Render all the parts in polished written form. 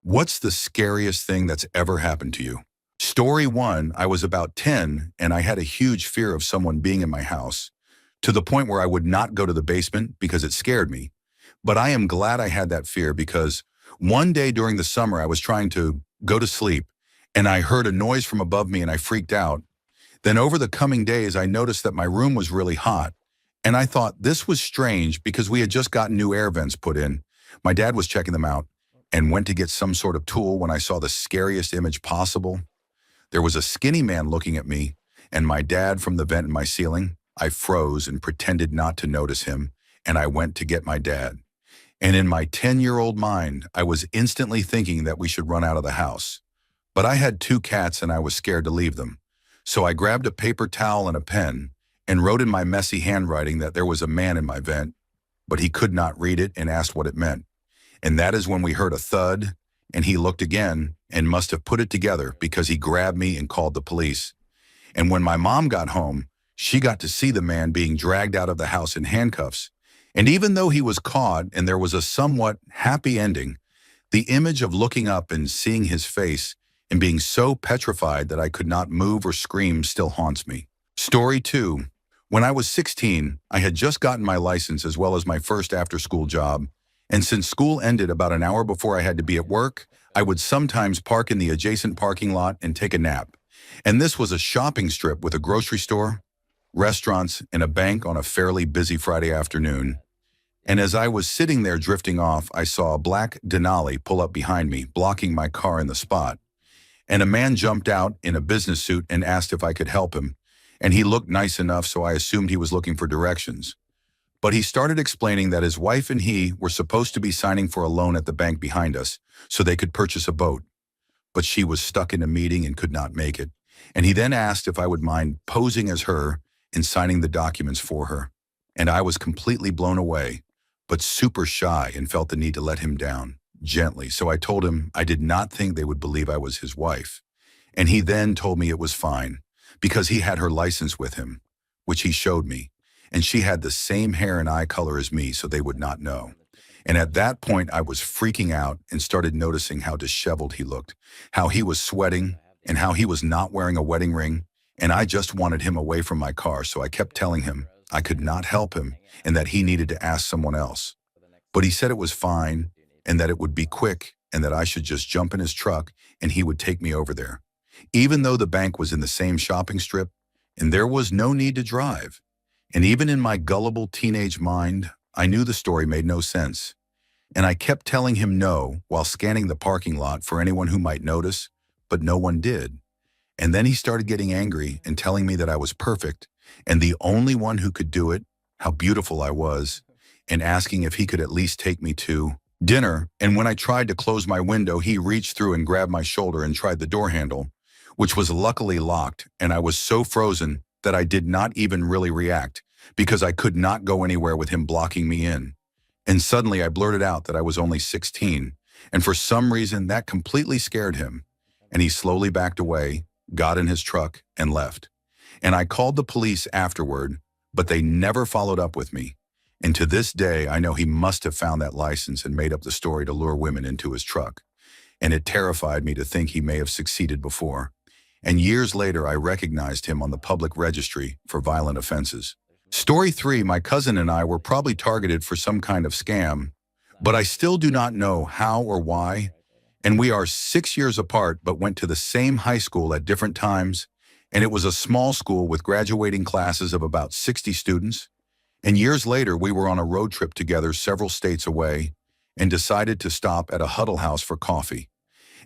What's the scariest thing that's ever happened to you? Story 1, I was about 10 and I had a huge fear of someone being in my house, to the point where I would not go to the basement because it scared me. But I am glad I had that fear because one day during the summer I was trying to go to sleep and I heard a noise from above me and I freaked out. Then over the coming days I noticed that my room was really hot and I thought this was strange because we had just gotten new air vents put in. My dad was checking them out and went to get some sort of tool when I saw the scariest image possible. There was a skinny man looking at me, and my dad from the vent in my ceiling. I froze and pretended not to notice him, and I went to get my dad. And in my 10-year-old mind, I was instantly thinking that we should run out of the house. But I had 2 cats and I was scared to leave them. So I grabbed a paper towel and a pen and wrote in my messy handwriting that there was a man in my vent, but he could not read it and asked what it meant. And that is when we heard a thud, and he looked again and must have put it together because he grabbed me and called the police. And when my mom got home, she got to see the man being dragged out of the house in handcuffs. And even though he was caught and there was a somewhat happy ending, the image of looking up and seeing his face and being so petrified that I could not move or scream still haunts me. Story 2. When I was 16, I had just gotten my license as well as my first after-school job. And since school ended about an hour before I had to be at work, I would sometimes park in the adjacent parking lot and take a nap. And this was a shopping strip with a grocery store, restaurants, and a bank on a fairly busy Friday afternoon. And as I was sitting there drifting off, I saw a black Denali pull up behind me, blocking my car in the spot. And a man jumped out in a business suit and asked if I could help him. And he looked nice enough, so I assumed he was looking for directions. But he started explaining that his wife and he were supposed to be signing for a loan at the bank behind us so they could purchase a boat. But she was stuck in a meeting and could not make it. And he then asked if I would mind posing as her and signing the documents for her. And I was completely blown away, but super shy and felt the need to let him down gently. So I told him I did not think they would believe I was his wife. And he then told me it was fine because he had her license with him, which he showed me. And she had the same hair and eye color as me, so they would not know. And at that point, I was freaking out and started noticing how disheveled he looked, how he was sweating, and how he was not wearing a wedding ring. And I just wanted him away from my car, so I kept telling him I could not help him and that he needed to ask someone else. But he said it was fine and that it would be quick and that I should just jump in his truck and he would take me over there. Even though the bank was in the same shopping strip and there was no need to drive. And even in my gullible teenage mind, I knew the story made no sense. And I kept telling him no while scanning the parking lot for anyone who might notice, but no one did. And then he started getting angry and telling me that I was perfect and the only one who could do it, how beautiful I was, and asking if he could at least take me to dinner. And when I tried to close my window, he reached through and grabbed my shoulder and tried the door handle, which was luckily locked, and I was so frozen that I did not even really react because I could not go anywhere with him blocking me in. And suddenly I blurted out that I was only 16, and for some reason that completely scared him. And he slowly backed away, got in his truck, and left. And I called the police afterward, but they never followed up with me. And to this day, I know he must have found that license and made up the story to lure women into his truck. And it terrified me to think he may have succeeded before. And years later, I recognized him on the public registry for violent offenses. Story 3, my cousin and I were probably targeted for some kind of scam, but I still do not know how or why. And we are 6 years apart, but went to the same high school at different times. And it was a small school with graduating classes of about 60 students. And years later, we were on a road trip together several states away and decided to stop at a Huddle House for coffee.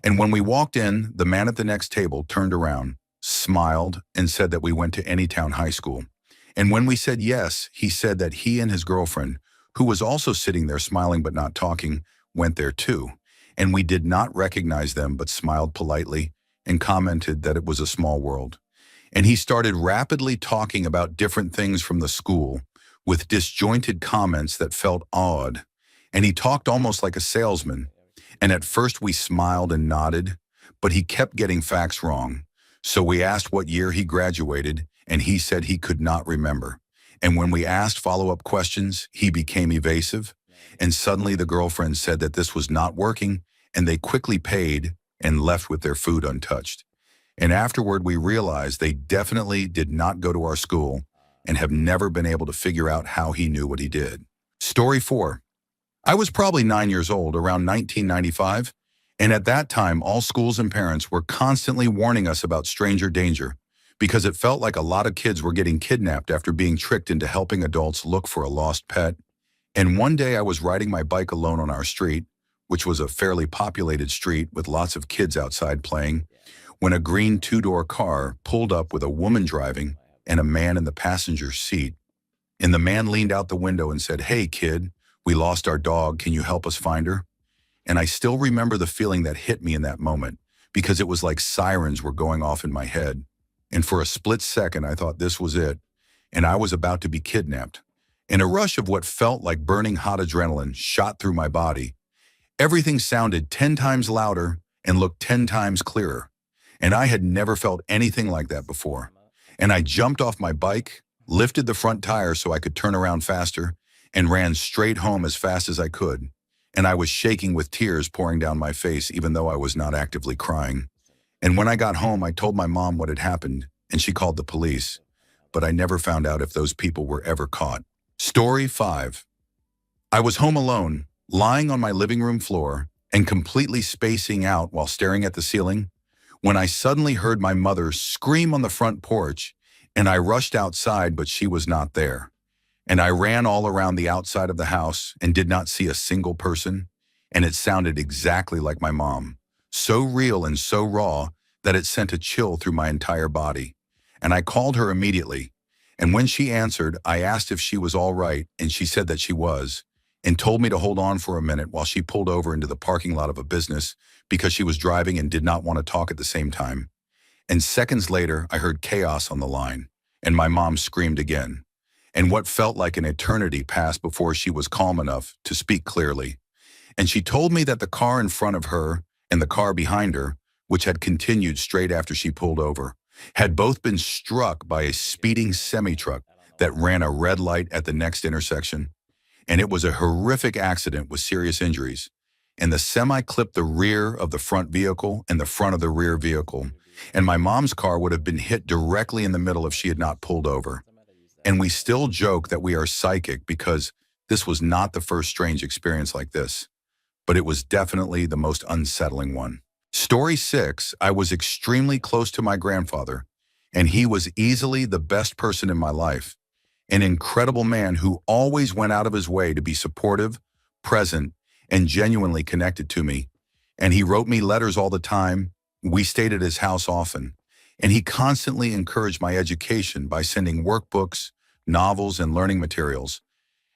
And when we walked in, the man at the next table turned around, smiled, and said that we went to Anytown High School. And when we said yes, he said that he and his girlfriend, who was also sitting there smiling but not talking, went there too. And we did not recognize them but smiled politely and commented that it was a small world. And he started rapidly talking about different things from the school with disjointed comments that felt odd. And he talked almost like a salesman. And at first we smiled and nodded, but he kept getting facts wrong. So we asked what year he graduated, and he said he could not remember. And when we asked follow-up questions, he became evasive. And suddenly the girlfriend said that this was not working and they quickly paid and left with their food untouched. And afterward, we realized they definitely did not go to our school and have never been able to figure out how he knew what he did. Story 4. I was probably 9 years old, around 1995, and at that time, all schools and parents were constantly warning us about stranger danger because it felt like a lot of kids were getting kidnapped after being tricked into helping adults look for a lost pet. And one day I was riding my bike alone on our street, which was a fairly populated street with lots of kids outside playing, when a green two-door car pulled up with a woman driving and a man in the passenger seat. And the man leaned out the window and said, "Hey, kid, we lost our dog. Can you help us find her?" And I still remember the feeling that hit me in that moment because it was like sirens were going off in my head. And for a split second, I thought this was it, and I was about to be kidnapped. And a rush of what felt like burning hot adrenaline shot through my body. Everything sounded 10 times louder and looked 10 times clearer. And I had never felt anything like that before. And I jumped off my bike, lifted the front tire so I could turn around faster, and ran straight home as fast as I could. And I was shaking with tears pouring down my face even though I was not actively crying. And when I got home, I told my mom what had happened, and she called the police. But I never found out if those people were ever caught. Story 5. I was home alone, lying on my living room floor and completely spacing out while staring at the ceiling, when I suddenly heard my mother scream on the front porch, and I rushed outside, but she was not there. And I ran all around the outside of the house and did not see a single person, and it sounded exactly like my mom, so real and so raw that it sent a chill through my entire body. And I called her immediately, and when she answered, I asked if she was all right, and she said that she was, and told me to hold on for a minute while she pulled over into the parking lot of a business because she was driving and did not want to talk at the same time. And seconds later, I heard chaos on the line, and my mom screamed again. And what felt like an eternity passed before she was calm enough to speak clearly. And she told me that the car in front of her and the car behind her, which had continued straight after she pulled over, had both been struck by a speeding semi-truck that ran a red light at the next intersection. And it was a horrific accident with serious injuries. And the semi clipped the rear of the front vehicle and the front of the rear vehicle. And my mom's car would have been hit directly in the middle if she had not pulled over. And we still joke that we are psychic because this was not the first strange experience like this, but it was definitely the most unsettling one. Story 6, I was extremely close to my grandfather, and he was easily the best person in my life, an incredible man who always went out of his way to be supportive, present, and genuinely connected to me. And he wrote me letters all the time. We stayed at his house often, and he constantly encouraged my education by sending workbooks, novels, and learning materials.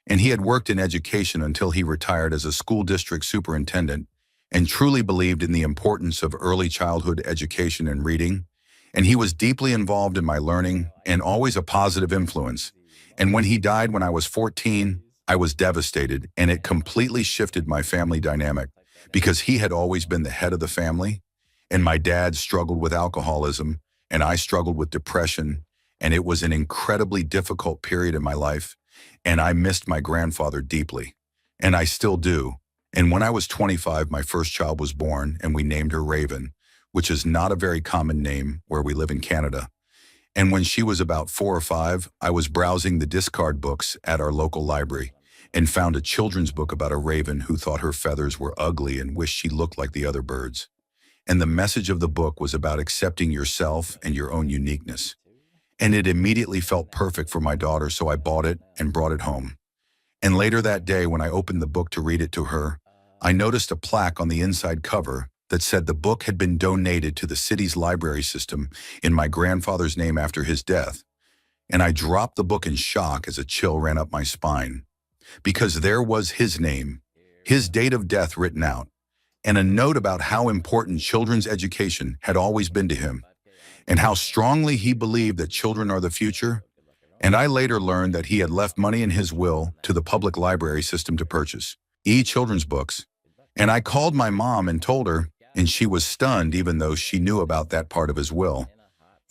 And he had worked in education until he retired as a school district superintendent and truly believed in the importance of early childhood education and reading. And he was deeply involved in my learning and always a positive influence. And when he died when I was 14, I was devastated, and it completely shifted my family dynamic because he had always been the head of the family, and my dad struggled with alcoholism, and I struggled with depression, and it was an incredibly difficult period in my life, and I missed my grandfather deeply, and I still do. And when I was 25, my first child was born, and we named her Raven, which is not a very common name where we live in Canada. And when she was about 4 or 5, I was browsing the discard books at our local library and found a children's book about a raven who thought her feathers were ugly and wished she looked like the other birds. And the message of the book was about accepting yourself and your own uniqueness. And it immediately felt perfect for my daughter, so I bought it and brought it home. And later that day, when I opened the book to read it to her, I noticed a plaque on the inside cover that said the book had been donated to the city's library system in my grandfather's name after his death. And I dropped the book in shock as a chill ran up my spine, because there was his name, his date of death written out, and a note about how important children's education had always been to him, and how strongly he believed that children are the future. And I later learned that he had left money in his will to the public library system to purchase children's books. And I called my mom and told her, and she was stunned even though she knew about that part of his will.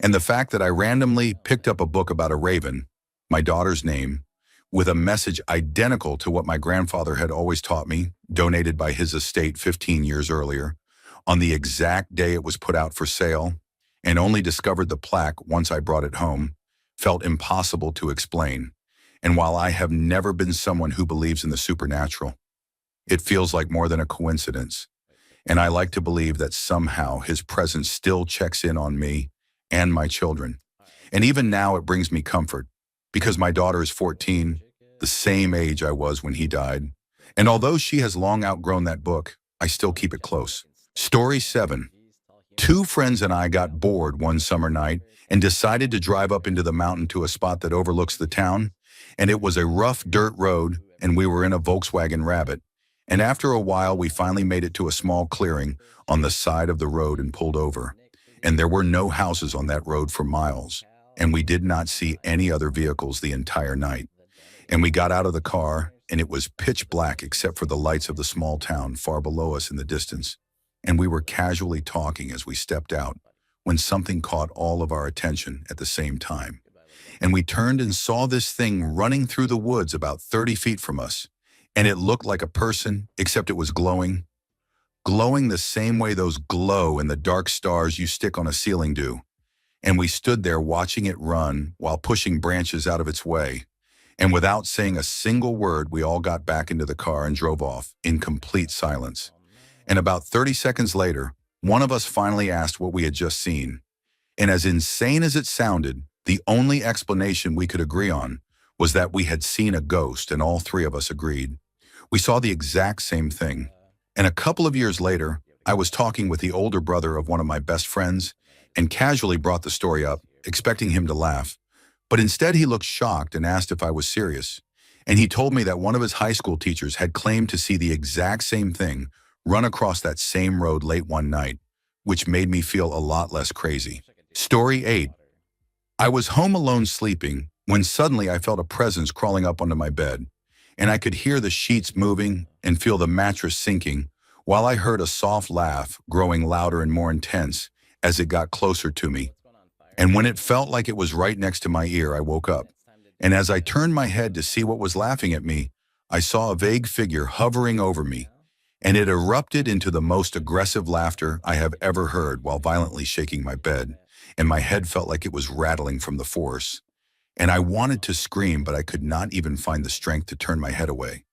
And the fact that I randomly picked up a book about a raven, my daughter's name, with a message identical to what my grandfather had always taught me, donated by his estate 15 years earlier, on the exact day it was put out for sale, and only discovered the plaque once I brought it home, felt impossible to explain. And while I have never been someone who believes in the supernatural, it feels like more than a coincidence. And I like to believe that somehow his presence still checks in on me and my children. And even now it brings me comfort, because my daughter is 14, the same age I was when he died. And although she has long outgrown that book, I still keep it close. Story 7. Two friends and I got bored one summer night and decided to drive up into the mountain to a spot that overlooks the town. And it was a rough dirt road, and we were in a Volkswagen Rabbit. And after a while, we finally made it to a small clearing on the side of the road and pulled over. And there were no houses on that road for miles, and we did not see any other vehicles the entire night. And we got out of the car, and it was pitch black except for the lights of the small town far below us in the distance. And we were casually talking as we stepped out, when something caught all of our attention at the same time. And we turned and saw this thing running through the woods about 30 feet from us. And it looked like a person, except it was glowing. Glowing the same way those glow in the dark stars you stick on a ceiling do. And we stood there watching it run while pushing branches out of its way. And without saying a single word, we all got back into the car and drove off in complete silence. And about 30 seconds later, one of us finally asked what we had just seen. And as insane as it sounded, the only explanation we could agree on was that we had seen a ghost, and all three of us agreed. We saw the exact same thing. And a couple of years later, I was talking with the older brother of one of my best friends and casually brought the story up, expecting him to laugh. But instead he looked shocked and asked if I was serious. And he told me that one of his high school teachers had claimed to see the exact same thing run across that same road late one night, which made me feel a lot less crazy. Story 8. I was home alone sleeping when suddenly I felt a presence crawling up onto my bed. And I could hear the sheets moving and feel the mattress sinking, while I heard a soft laugh growing louder and more intense as it got closer to me. And when it felt like it was right next to my ear, I woke up. And as I turned my head to see what was laughing at me, I saw a vague figure hovering over me, and it erupted into the most aggressive laughter I have ever heard while violently shaking my bed, and my head felt like it was rattling from the force. And I wanted to scream, but I could not even find the strength to turn my head away.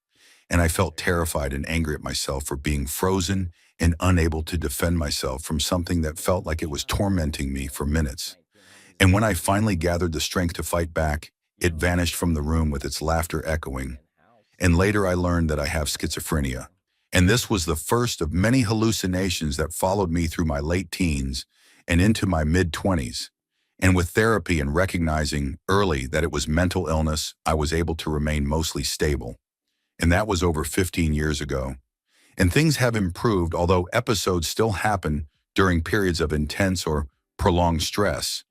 And I felt terrified and angry at myself for being frozen and unable to defend myself from something that felt like it was tormenting me for minutes. And when I finally gathered the strength to fight back, it vanished from the room with its laughter echoing. And later I learned that I have schizophrenia. And this was the first of many hallucinations that followed me through my late teens and into my mid-20s. And with therapy and recognizing early that it was mental illness, I was able to remain mostly stable. And that was over 15 years ago. And things have improved, although episodes still happen during periods of intense or prolonged stress.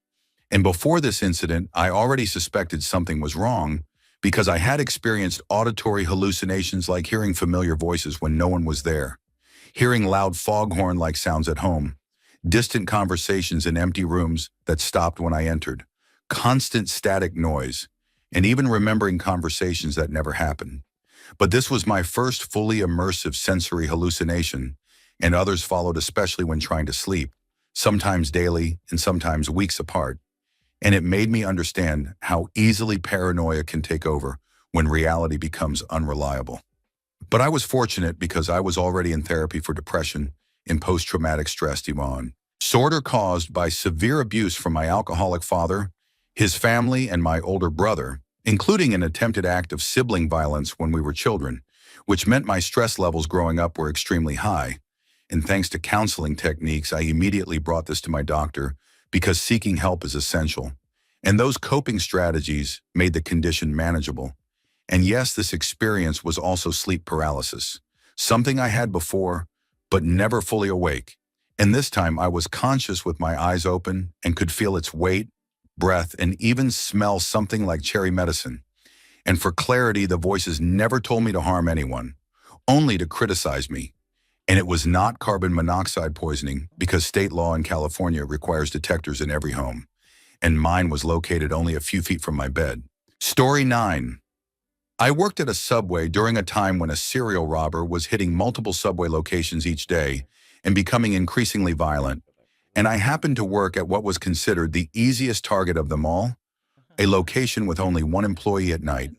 And before this incident, I already suspected something was wrong because I had experienced auditory hallucinations like hearing familiar voices when no one was there, hearing loud foghorn-like sounds at home, distant conversations in empty rooms that stopped when I entered, constant static noise, and even remembering conversations that never happened. But this was my first fully immersive sensory hallucination, and others followed, especially when trying to sleep, sometimes daily and sometimes weeks apart. And it made me understand how easily paranoia can take over when reality becomes unreliable. But I was fortunate because I was already in therapy for depression and post-traumatic stress disorder caused by severe abuse from my alcoholic father, his family, and my older brother, including an attempted act of sibling violence when we were children, which meant my stress levels growing up were extremely high. And thanks to counseling techniques, I immediately brought this to my doctor because seeking help is essential. And those coping strategies made the condition manageable. And yes, this experience was also sleep paralysis, something I had before, but never fully awake. And this time I was conscious with my eyes open and could feel its weight, breath, and even smell something like cherry medicine. And for clarity, the voices never told me to harm anyone, only to criticize me. And it was not carbon monoxide poisoning because state law in California requires detectors in every home. And mine was located only a few feet from my bed. Story 9. I worked at a Subway during a time when a serial robber was hitting multiple Subway locations each day and becoming increasingly violent, and I happened to work at what was considered the easiest target of them all, a location with only one employee at night,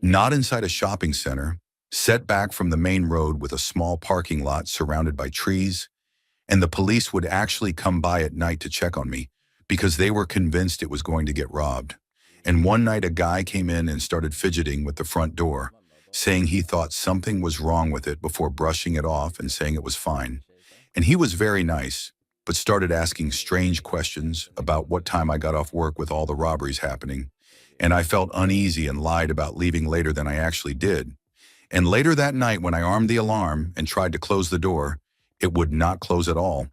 not inside a shopping center, set back from the main road with a small parking lot surrounded by trees, and the police would actually come by at night to check on me because they were convinced it was going to get robbed. And one night a guy came in and started fidgeting with the front door, saying he thought something was wrong with it before brushing it off and saying it was fine. And he was very nice, but started asking strange questions about what time I got off work with all the robberies happening. And I felt uneasy and lied about leaving later than I actually did. And later that night, when I armed the alarm and tried to close the door, it would not close at all.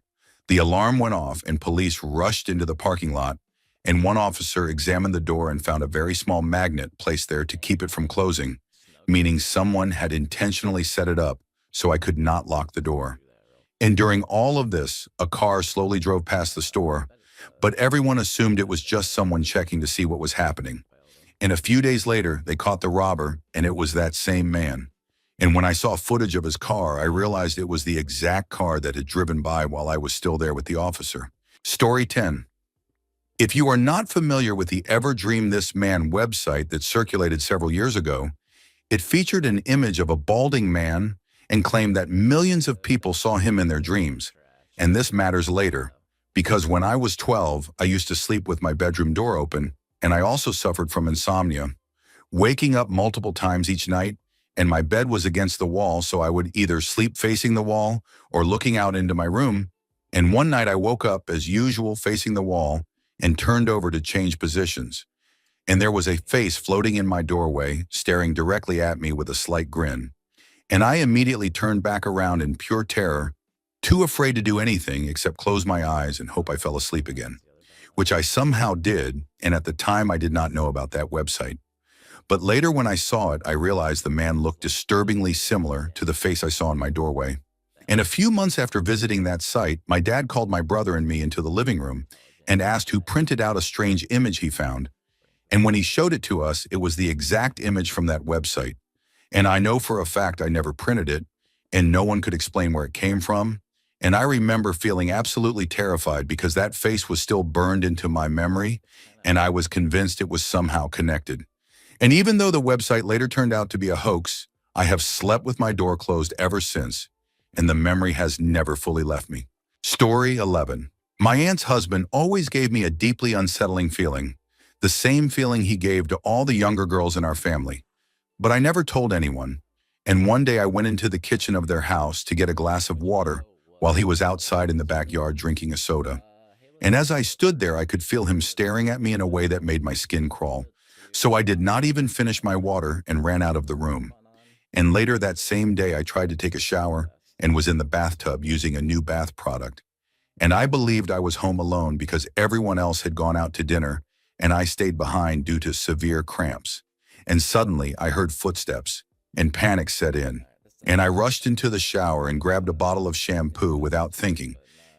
The alarm went off and police rushed into the parking lot, and one officer examined the door and found a very small magnet placed there to keep it from closing, meaning someone had intentionally set it up so I could not lock the door. And during all of this, a car slowly drove past the store, but everyone assumed it was just someone checking to see what was happening. And a few days later, they caught the robber, and it was that same man. And when I saw footage of his car, I realized it was the exact car that had driven by while I was still there with the officer. Story 10. If you are not familiar with the Ever Dream This Man website that circulated several years ago, it featured an image of a balding man and claimed that millions of people saw him in their dreams. And this matters later, because when I was 12, I used to sleep with my bedroom door open, and I also suffered from insomnia, waking up multiple times each night, and my bed was against the wall, so I would either sleep facing the wall or looking out into my room. And one night I woke up as usual facing the wall and turned over to change positions. And there was a face floating in my doorway, staring directly at me with a slight grin. And I immediately turned back around in pure terror, too afraid to do anything except close my eyes and hope I fell asleep again, which I somehow did, and at the time I did not know about that website. But later when I saw it, I realized the man looked disturbingly similar to the face I saw in my doorway. And a few months after visiting that site, my dad called my brother and me into the living room and asked who printed out a strange image he found. And when he showed it to us, it was the exact image from that website. And I know for a fact I never printed it, and no one could explain where it came from. And I remember feeling absolutely terrified because that face was still burned into my memory, and I was convinced it was somehow connected. And even though the website later turned out to be a hoax, I have slept with my door closed ever since, and the memory has never fully left me. Story 11. My aunt's husband always gave me a deeply unsettling feeling, the same feeling he gave to all the younger girls in our family. But I never told anyone, and one day I went into the kitchen of their house to get a glass of water while he was outside in the backyard drinking a soda. And as I stood there, I could feel him staring at me in a way that made my skin crawl. So I did not even finish my water and ran out of the room. And later that same day, I tried to take a shower and was in the bathtub using a new bath product. And I believed I was home alone because everyone else had gone out to dinner and I stayed behind due to severe cramps. And suddenly I heard footsteps and panic set in. And I rushed into the shower and grabbed a bottle of shampoo without thinking.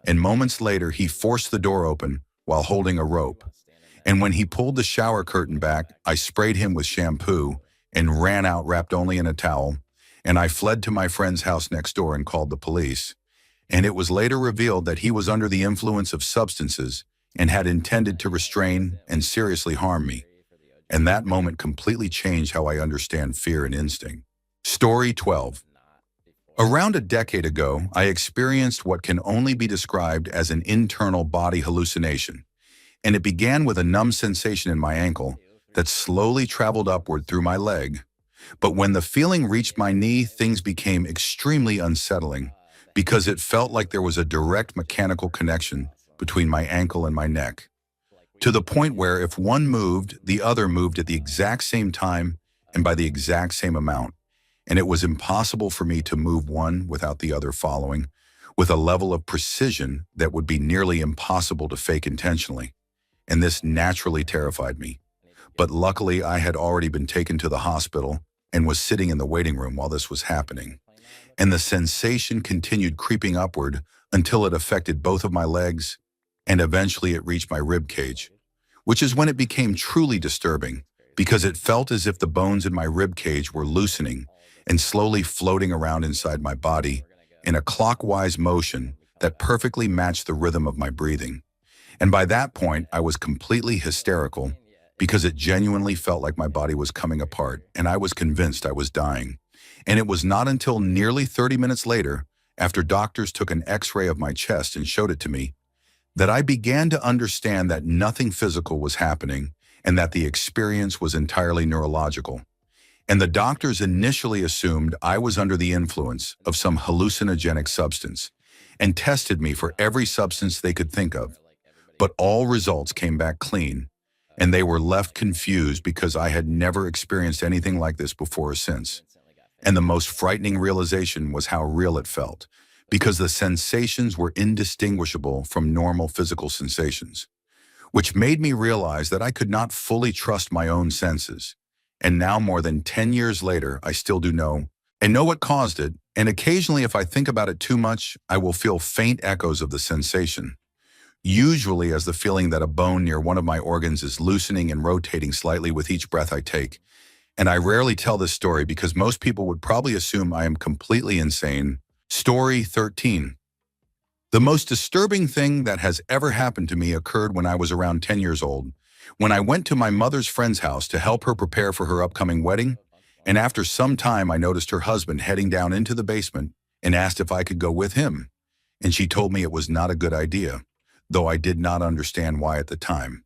And moments later, he forced the door open while holding a rope. And when he pulled the shower curtain back, I sprayed him with shampoo and ran out wrapped only in a towel. And I fled to my friend's house next door and called the police. And it was later revealed that he was under the influence of substances and had intended to restrain and seriously harm me. And that moment completely changed how I understand fear and instinct. Story 12. Around a decade ago, I experienced what can only be described as an internal body hallucination. And it began with a numb sensation in my ankle that slowly traveled upward through my leg. But when the feeling reached my knee, things became extremely unsettling because it felt like there was a direct mechanical connection between my ankle and my neck, to the point where if one moved, the other moved at the exact same time and by the exact same amount. And it was impossible for me to move one without the other following, with a level of precision that would be nearly impossible to fake intentionally. And this naturally terrified me. But luckily, I had already been taken to the hospital and was sitting in the waiting room while this was happening. And the sensation continued creeping upward until it affected both of my legs, and eventually it reached my rib cage, which is when it became truly disturbing, because it felt as if the bones in my rib cage were loosening and slowly floating around inside my body in a clockwise motion that perfectly matched the rhythm of my breathing. And by that point, I was completely hysterical because it genuinely felt like my body was coming apart and I was convinced I was dying. And it was not until nearly 30 minutes later, after doctors took an X-ray of my chest and showed it to me, that I began to understand that nothing physical was happening and that the experience was entirely neurological. And the doctors initially assumed I was under the influence of some hallucinogenic substance and tested me for every substance they could think of. But all results came back clean, and they were left confused because I had never experienced anything like this before or since. And the most frightening realization was how real it felt, because the sensations were indistinguishable from normal physical sensations, which made me realize that I could not fully trust my own senses. And now, more than 10 years later, I still do know what caused it, and occasionally if I think about it too much, I will feel faint echoes of the sensation, usually as the feeling that a bone near one of my organs is loosening and rotating slightly with each breath I take. And I rarely tell this story because most people would probably assume I am completely insane. Story 13. The most disturbing thing that has ever happened to me occurred when I was around 10 years old, when I went to my mother's friend's house to help her prepare for her upcoming wedding, and after some time I noticed her husband heading down into the basement and asked if I could go with him, and she told me it was not a good idea, though I did not understand why at the time.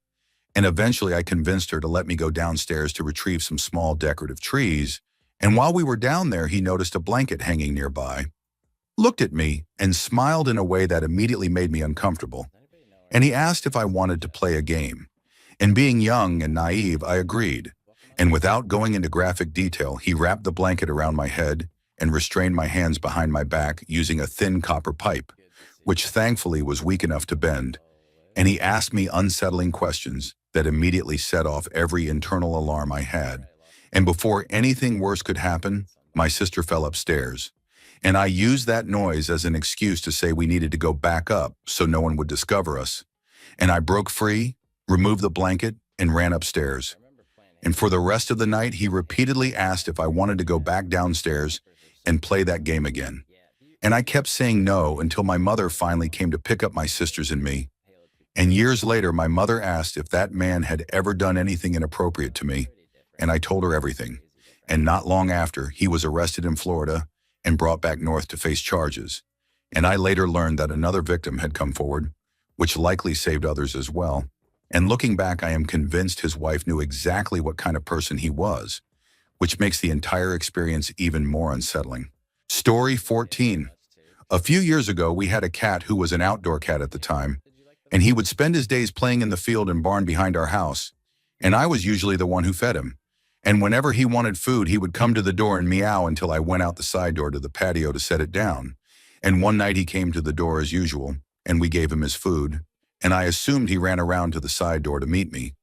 And eventually I convinced her to let me go downstairs to retrieve some small decorative trees, and while we were down there he noticed a blanket hanging nearby, looked at me, and smiled in a way that immediately made me uncomfortable. And he asked if I wanted to play a game. And being young and naive, I agreed. And without going into graphic detail, he wrapped the blanket around my head and restrained my hands behind my back using a thin copper pipe, which thankfully was weak enough to bend. And he asked me unsettling questions that immediately set off every internal alarm I had. And before anything worse could happen, my sister fell upstairs. And I used that noise as an excuse to say we needed to go back up so no one would discover us. And I broke free, removed the blanket, and ran upstairs. And for the rest of the night, he repeatedly asked if I wanted to go back downstairs and play that game again. And I kept saying no until my mother finally came to pick up my sisters and me. And years later, my mother asked if that man had ever done anything inappropriate to me, and I told her everything. And not long after, he was arrested in Florida and brought back north to face charges. And I later learned that another victim had come forward, which likely saved others as well. And looking back, I am convinced his wife knew exactly what kind of person he was, which makes the entire experience even more unsettling. Story 14. A few years ago, we had a cat who was an outdoor cat at the time, and he would spend his days playing in the field and barn behind our house, and I was usually the one who fed him. And whenever he wanted food, he would come to the door and meow until I went out the side door to the patio to set it down. And one night he came to the door as usual, and we gave him his food, and I assumed he ran around to the side door to meet me.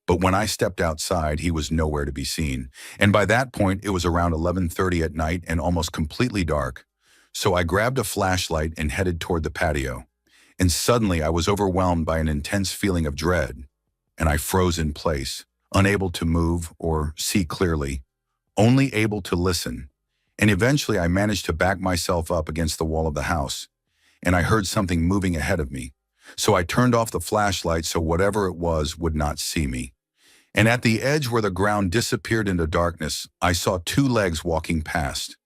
But when I stepped outside, he was nowhere to be seen. And by that point, it was around 11:30 at night and almost completely dark. So I grabbed a flashlight and headed toward the patio. And suddenly I was overwhelmed by an intense feeling of dread, and I froze in place, unable to move or see clearly, only able to listen. And eventually I managed to back myself up against the wall of the house, and I heard something moving ahead of me. So I turned off the flashlight so whatever it was would not see me. And at the edge where the ground disappeared into darkness, I saw two legs walking past.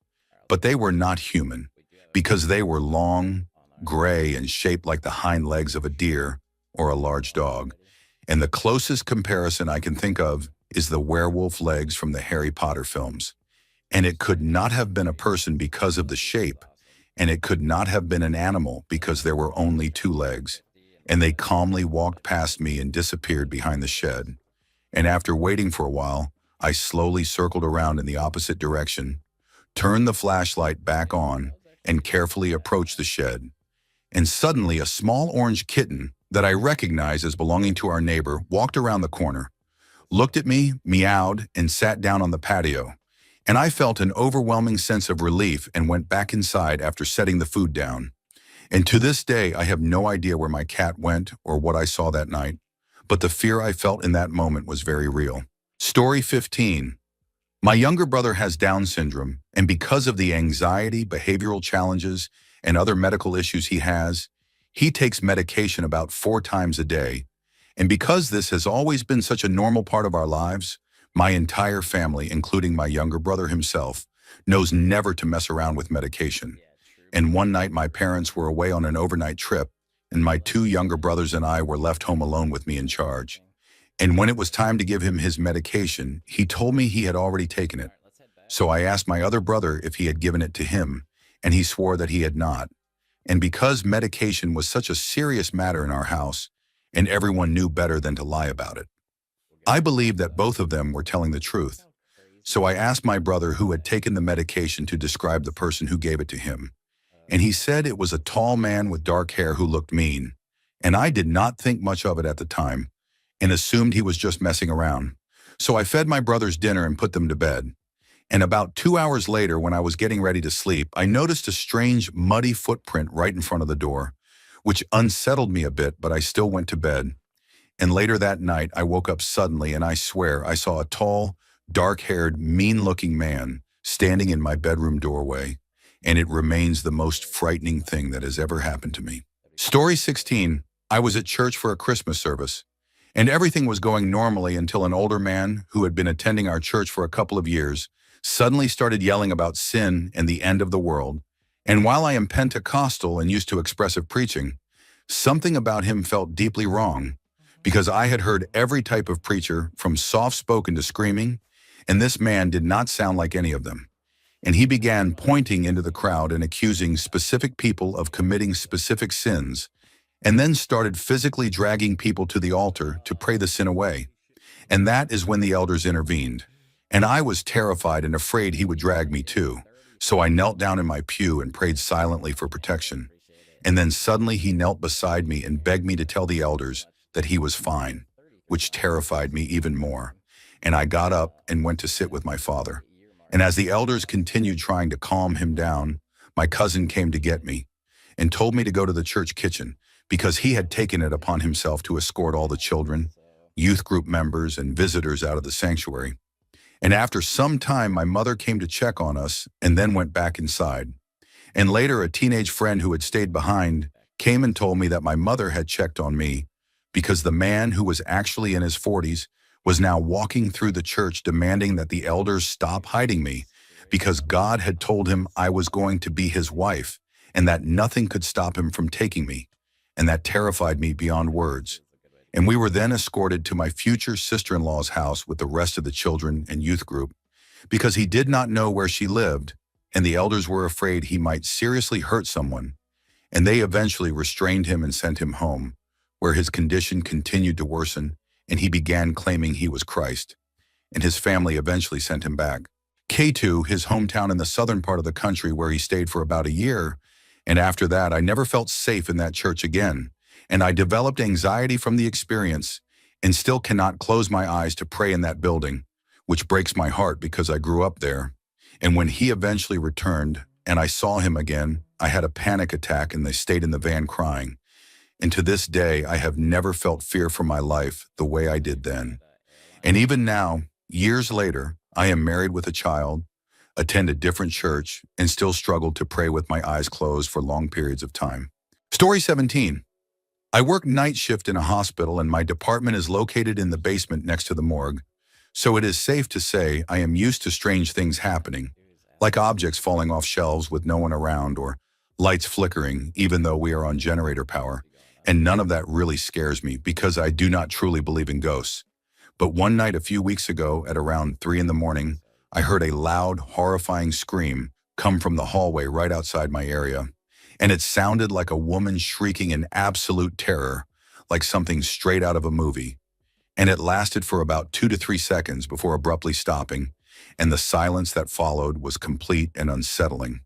But they were not human, because they were long, gray, and shaped like the hind legs of a deer or a large dog. And the closest comparison I can think of is the werewolf legs from the Harry Potter films. And it could not have been a person because of the shape, and it could not have been an animal because there were only two legs. And they calmly walked past me and disappeared behind the shed. And after waiting for a while, I slowly circled around in the opposite direction, turned the flashlight back on, and carefully approached the shed. And suddenly a small orange kitten that I recognized as belonging to our neighbor walked around the corner, looked at me, meowed, and sat down on the patio. And I felt an overwhelming sense of relief and went back inside after setting the food down. And to this day, I have no idea where my cat went or what I saw that night, but the fear I felt in that moment was very real. Story 15. My younger brother has Down syndrome, and because of the anxiety, behavioral challenges, and other medical issues he takes medication about 4 times a day. And because this has always been such a normal part of our lives, my entire family, including my younger brother himself, knows never to mess around with medication. And one night my parents were away on an overnight trip, and my 2 younger brothers and I were left home alone with me in charge. And when it was time to give him his medication, he told me he had already taken it. So I asked my other brother if he had given it to him, and he swore that he had not. And because medication was such a serious matter in our house, and everyone knew better than to lie about it, I believed that both of them were telling the truth. So I asked my brother who had taken the medication to describe the person who gave it to him. And he said it was a tall man with dark hair who looked mean. And I did not think much of it at the time, and assumed he was just messing around. So I fed my brothers dinner and put them to bed. And about 2 hours later, when I was getting ready to sleep, I noticed a strange, muddy footprint right in front of the door, which unsettled me a bit, but I still went to bed. And later that night, I woke up suddenly, and I swear I saw a tall, dark-haired, mean-looking man standing in my bedroom doorway. And it remains the most frightening thing that has ever happened to me. Story 16. I was at church for a Christmas service, and everything was going normally until an older man who had been attending our church for a couple of years suddenly started yelling about sin and the end of the world. And while I am Pentecostal and used to expressive preaching, something about him felt deeply wrong, because I had heard every type of preacher from soft-spoken to screaming, and this man did not sound like any of them. And he began pointing into the crowd and accusing specific people of committing specific sins, and then started physically dragging people to the altar to pray the sin away. And that is when the elders intervened. And I was terrified and afraid he would drag me too. So I knelt down in my pew and prayed silently for protection. And then suddenly he knelt beside me and begged me to tell the elders that he was fine, which terrified me even more. And I got up and went to sit with my father. And as the elders continued trying to calm him down, my cousin came to get me and told me to go to the church kitchen, because he had taken it upon himself to escort all the children, youth group members, and visitors out of the sanctuary. And after some time, my mother came to check on us and then went back inside. And later, a teenage friend who had stayed behind came and told me that my mother had checked on me because the man, who was actually in his 40s, was now walking through the church demanding that the elders stop hiding me, because God had told him I was going to be his wife and that nothing could stop him from taking me. And that terrified me beyond words. And we were then escorted to my future sister-in-law's house with the rest of the children and youth group, because he did not know where she lived, and the elders were afraid he might seriously hurt someone. And they eventually restrained him and sent him home, where his condition continued to worsen, and he began claiming he was Christ. And his family eventually sent him back. K2, his hometown in the southern part of the country, where he stayed for about a year. And after that, I never felt safe in that church again. And I developed anxiety from the experience and still cannot close my eyes to pray in that building, which breaks my heart because I grew up there. And when he eventually returned and I saw him again, I had a panic attack and they stayed in the van crying. And to this day, I have never felt fear for my life the way I did then. And even now, years later, I am married with a child, attend a different church, and still struggle to pray with my eyes closed for long periods of time. Story 17. I work night shift in a hospital, and my department is located in the basement next to the morgue. So it is safe to say I am used to strange things happening, like objects falling off shelves with no one around, or lights flickering even though we are on generator power. And none of that really scares me because I do not truly believe in ghosts. But one night a few weeks ago at around 3 in the morning, I heard a loud, horrifying scream come from the hallway right outside my area. And it sounded like a woman shrieking in absolute terror, like something straight out of a movie. And it lasted for about 2 to 3 seconds before abruptly stopping, and the silence that followed was complete and unsettling.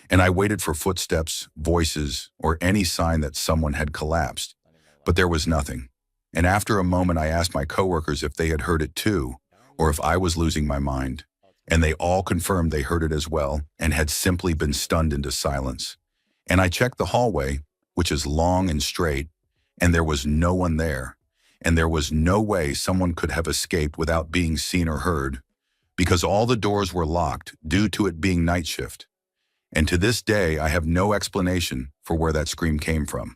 And I waited for footsteps, voices, or any sign that someone had collapsed. But there was nothing. And after a moment, I asked my coworkers if they had heard it too, or if I was losing my mind. And they all confirmed they heard it as well and had simply been stunned into silence. And I checked the hallway, which is long and straight, and there was no one there. and there was no way someone could have escaped without being seen or heard, because all the doors were locked due to it being night shift. And to this day, I have no explanation for where that scream came from.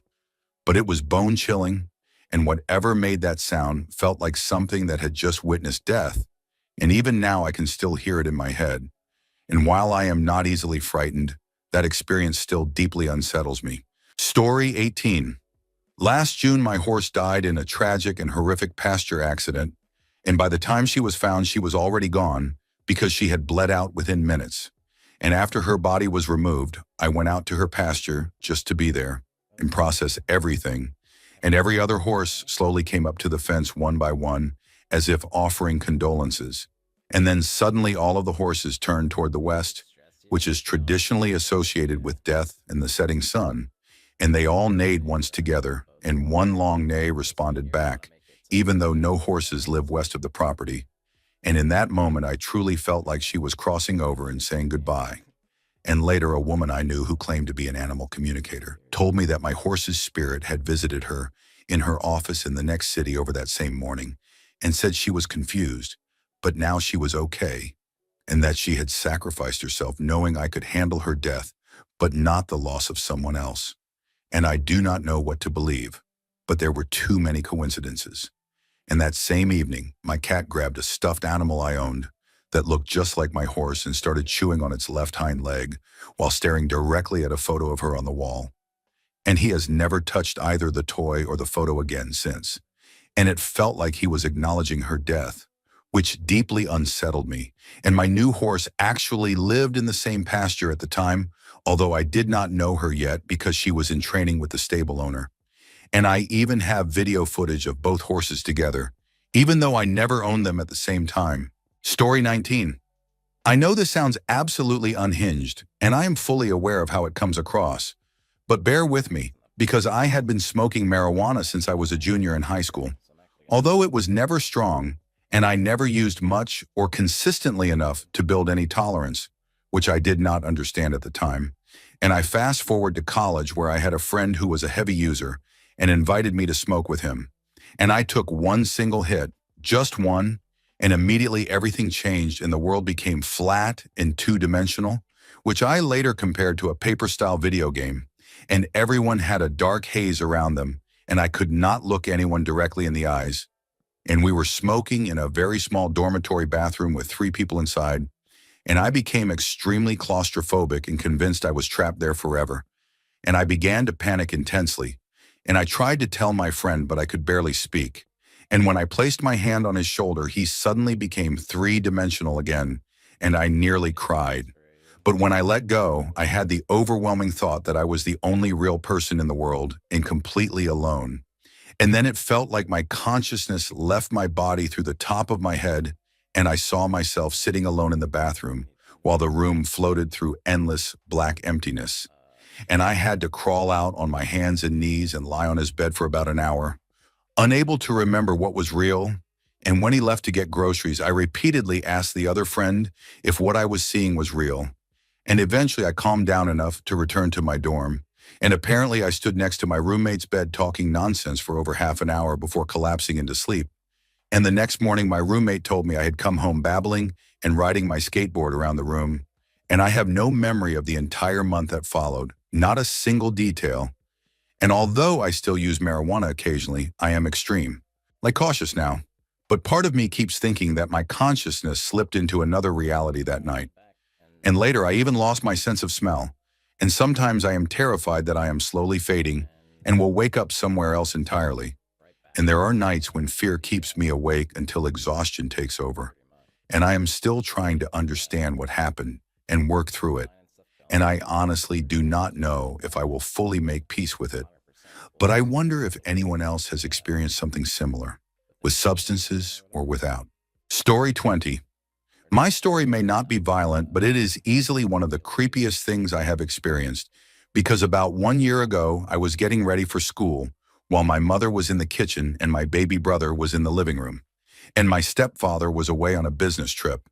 But it was bone-chilling, and whatever made that sound felt like something that had just witnessed death, and even now I can still hear it in my head. And while I am not easily frightened, that experience still deeply unsettles me. Story 18. Last June, my horse died in a tragic and horrific pasture accident, and by the time she was found, she was already gone because she had bled out within minutes. And after her body was removed, I went out to her pasture just to be there and process everything. And every other horse slowly came up to the fence one by one, as if offering condolences. And then suddenly all of the horses turned toward the west, which is traditionally associated with death and the setting sun. And they all neighed once together, and one long neigh responded back, even though no horses live west of the property. And in that moment, I truly felt like she was crossing over and saying goodbye. And later, a woman I knew who claimed to be an animal communicator told me that my horse's spirit had visited her in her office in the next city over that same morning and said she was confused, but now she was okay, and that she had sacrificed herself knowing I could handle her death, but not the loss of someone else. And I do not know what to believe, but there were too many coincidences. And that same evening, my cat grabbed a stuffed animal I owned that looked just like my horse and started chewing on its left hind leg while staring directly at a photo of her on the wall. And he has never touched either the toy or the photo again since. And it felt like he was acknowledging her death, which deeply unsettled me. And my new horse actually lived in the same pasture at the time, although I did not know her yet because she was in training with the stable owner. And I even have video footage of both horses together, even though I never owned them at the same time. Story 19. I know this sounds absolutely unhinged, and I am fully aware of how it comes across. But bear with me, because I had been smoking marijuana since I was a junior in high school. Although it was never strong, and I never used much or consistently enough to build any tolerance, which I did not understand at the time. And I fast forward to college where I had a friend who was a heavy user and invited me to smoke with him. And I took one single hit, just one, and immediately everything changed and the world became flat and two-dimensional, which I later compared to a paper-style video game. And everyone had a dark haze around them, and I could not look anyone directly in the eyes. And we were smoking in a very small dormitory bathroom with 3 people inside, and I became extremely claustrophobic and convinced I was trapped there forever. And I began to panic intensely. And I tried to tell my friend, but I could barely speak. And when I placed my hand on his shoulder, he suddenly became 3-dimensional again, and I nearly cried. But when I let go, I had the overwhelming thought that I was the only real person in the world and completely alone. And then it felt like my consciousness left my body through the top of my head, and I saw myself sitting alone in the bathroom while the room floated through endless black emptiness. And I had to crawl out on my hands and knees and lie on his bed for about an hour, unable to remember what was real. And when he left to get groceries, I repeatedly asked the other friend if what I was seeing was real. And eventually I calmed down enough to return to my dorm. And apparently I stood next to my roommate's bed talking nonsense for over half an hour before collapsing into sleep. And the next morning, my roommate told me I had come home babbling and riding my skateboard around the room. And I have no memory of the entire month that followed, not a single detail. And although I still use marijuana occasionally, I am extreme, like cautious now. But part of me keeps thinking that my consciousness slipped into another reality that night. And later, I even lost my sense of smell. And sometimes I am terrified that I am slowly fading and will wake up somewhere else entirely. And there are nights when fear keeps me awake until exhaustion takes over. And I am still trying to understand what happened and work through it. And I honestly do not know if I will fully make peace with it. But I wonder if anyone else has experienced something similar, with substances or without. Story 20. My story may not be violent, but it is easily one of the creepiest things I have experienced, because about 1 year ago, I was getting ready for school while my mother was in the kitchen and my baby brother was in the living room. And my stepfather was away on a business trip.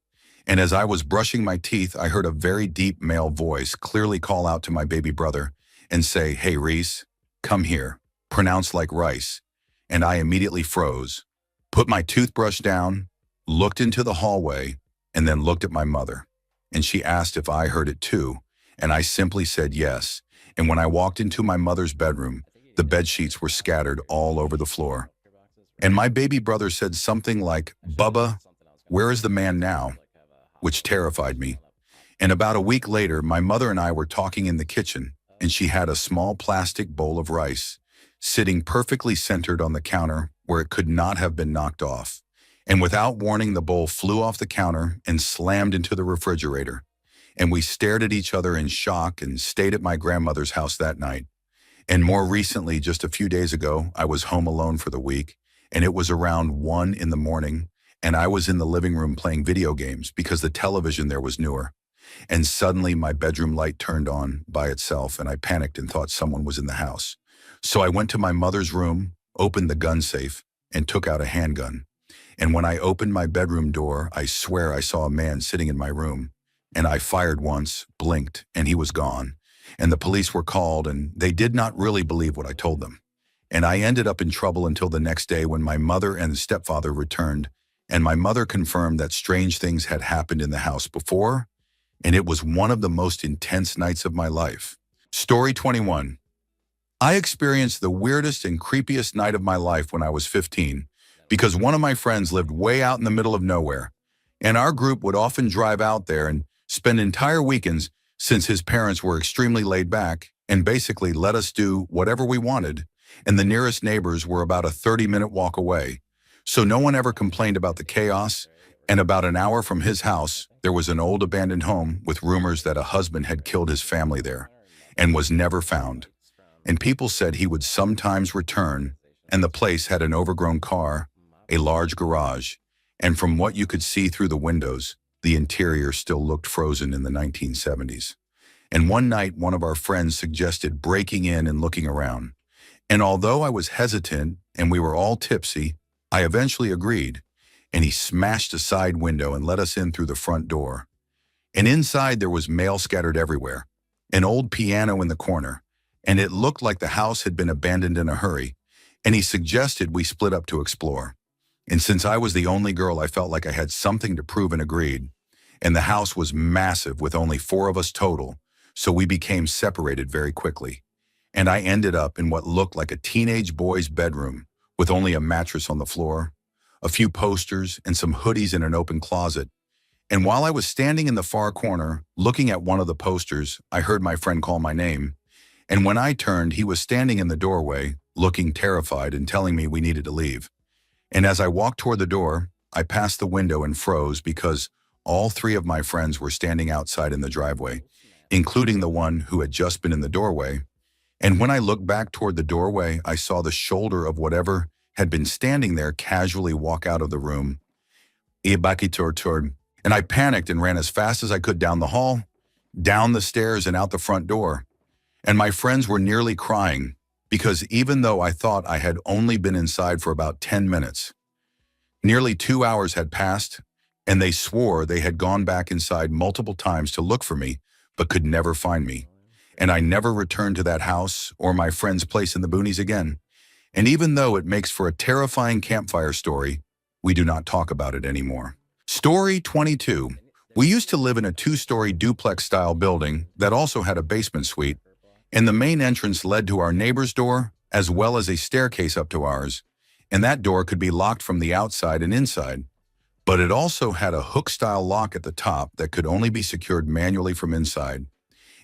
And as I was brushing my teeth, I heard a very deep male voice clearly call out to my baby brother and say, "Hey, Reese, come here," pronounced like rice. and I immediately froze, put my toothbrush down, looked into the hallway, and then looked at my mother. And she asked if I heard it too, and I simply said yes. And when I walked into my mother's bedroom, the bed sheets were scattered all over the floor. And my baby brother said something like, "Bubba, where is the man now?" which terrified me. And about a week later, my mother and I were talking in the kitchen, and she had a small plastic bowl of rice sitting perfectly centered on the counter where it could not have been knocked off. And without warning, the bowl flew off the counter and slammed into the refrigerator. And we stared at each other in shock and stayed at my grandmother's house that night. And more recently, just a few days ago, I was home alone for the week, and it was around 1 in the morning, and I was in the living room playing video games because the television there was newer. And suddenly my bedroom light turned on by itself, and I panicked and thought someone was in the house. So I went to my mother's room, opened the gun safe, and took out a handgun. And when I opened my bedroom door, I swear I saw a man sitting in my room. And I fired once, blinked, and he was gone. And the police were called, and they did not really believe what I told them. And I ended up in trouble until the next day when my mother and stepfather returned, and my mother confirmed that strange things had happened in the house before, and it was one of the most intense nights of my life. Story 21. I experienced the weirdest and creepiest night of my life when I was 15, because one of my friends lived way out in the middle of nowhere, and our group would often drive out there and spend entire weekends since his parents were extremely laid back and basically let us do whatever we wanted, and the nearest neighbors were about a 30-minute walk away. So no one ever complained about the chaos, and about an hour from his house, there was an old abandoned home with rumors that a husband had killed his family there and was never found. And people said he would sometimes return, and the place had an overgrown car, a large garage, and from what you could see through the windows, the interior still looked frozen in the 1970s. And one night, one of our friends suggested breaking in and looking around. And although I was hesitant and we were all tipsy, I eventually agreed, and he smashed a side window and let us in through the front door. And inside there was mail scattered everywhere, an old piano in the corner, and it looked like the house had been abandoned in a hurry, and he suggested we split up to explore. And since I was the only girl, I felt like I had something to prove and agreed. And the house was massive with only 4 of us total, so we became separated very quickly. And I ended up in what looked like a teenage boy's bedroom with only a mattress on the floor, a few posters, and some hoodies in an open closet. And while I was standing in the far corner, looking at one of the posters, I heard my friend call my name. And when I turned, he was standing in the doorway, looking terrified and telling me we needed to leave. And as I walked toward the door, I passed the window and froze because all 3 of my friends were standing outside in the driveway, including the one who had just been in the doorway. And when I looked back toward the doorway, I saw the shoulder of whatever had been standing there casually walk out of the room. And I panicked and ran as fast as I could down the hall, down the stairs, and out the front door. And my friends were nearly crying because even though I thought I had only been inside for about 10 minutes, nearly 2 hours had passed, and they swore they had gone back inside multiple times to look for me, but could never find me. And I never returned to that house or my friend's place in the boonies again. And even though it makes for a terrifying campfire story, we do not talk about it anymore. Story 22. We used to live in a 2-story duplex-style building that also had a basement suite, and the main entrance led to our neighbor's door, as well as a staircase up to ours, and that door could be locked from the outside and inside. But it also had a hook-style lock at the top that could only be secured manually from inside.